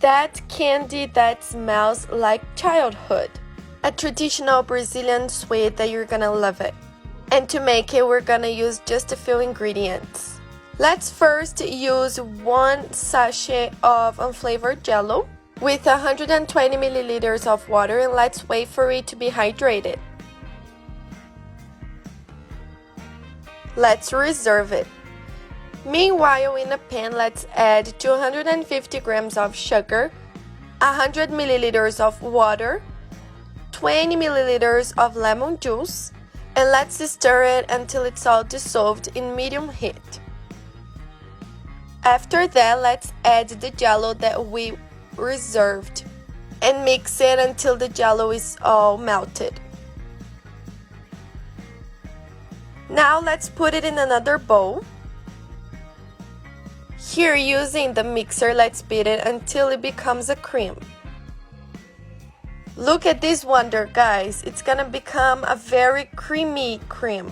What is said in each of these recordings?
that candy that smells like childhood. A traditional Brazilian sweet that you're gonna love it. And to make it, we're gonna use just a few ingredients. Let's first use 1 sachet of unflavored jello with 120 milliliters of water, and let's wait for it to be hydrated. Let's reserve it. Meanwhile, in a pan, let's add 250 grams of sugar, 100 milliliters of water, 20 milliliters of lemon juice, and let's stir it until it's all dissolved in medium heat. After that, let's add the jello that we reserved and mix it until the jello is all melted. Now let's put it in another bowl. Here, using the mixer, let's beat it until it becomes a cream. Look at this wonder, guys. It's gonna become a very creamy cream.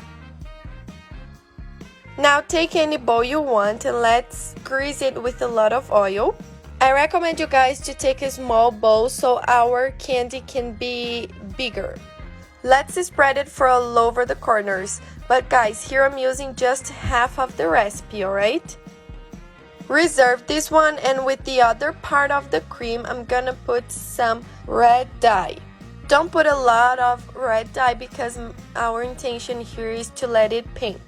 Now take any bowl you want and let's grease it with a lot of oil. I recommend you guys to take a small bowl so our candy can be bigger. Let's spread it for all over the corners. But guys, here I'm using just half of the recipe, alright? Reserve this one, and with the other part of the cream, I'm gonna put some red dye. Don't put a lot of red dye because our intention here is to let it pink.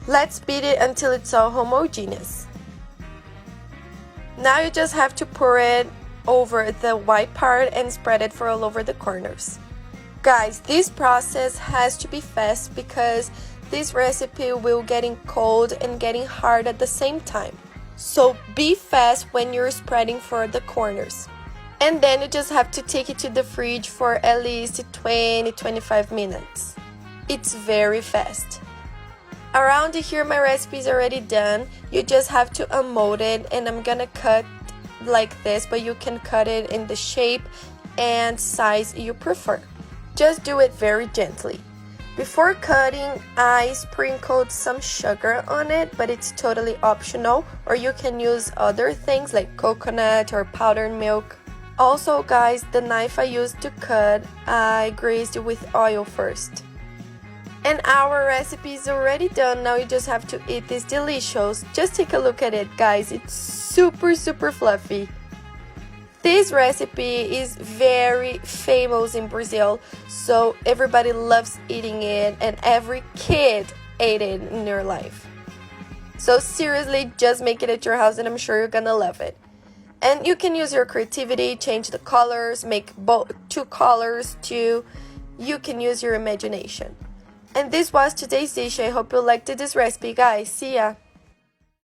Let's beat it until it's all homogeneous. Now you just have to pour it over the white part and spread it for all over the corners. Guys, this process has to be fast because this recipe will getting cold and getting hard at the same time. So be fast when you're spreading for the corners. And then you just have to take it to the fridge for at least 20-25 minutes. It's very fast. Around here my recipe is already done. You just have to unmold it, and I'm gonna cut like this, but you can cut it in the shape and size you prefer. Just do it very gently. Before cutting, I sprinkled some sugar on it, but it's totally optional, or you can use other things like coconut or powdered milk. Also guys, the knife I used to cut, I greased with oil first. And our recipe is already done. Now you just have to eat this delicious. Just take a look at it, guys. It's super fluffy. This recipe is very famous in Brazil, so everybody loves eating it, and every kid ate it in their life. So seriously, just make it at your house and I'm sure you're gonna love it. And you can use your creativity, change the colors, make both 2 colors too. You can use your imagination. And this was today's dish. I hope you liked this recipe, guys. See ya!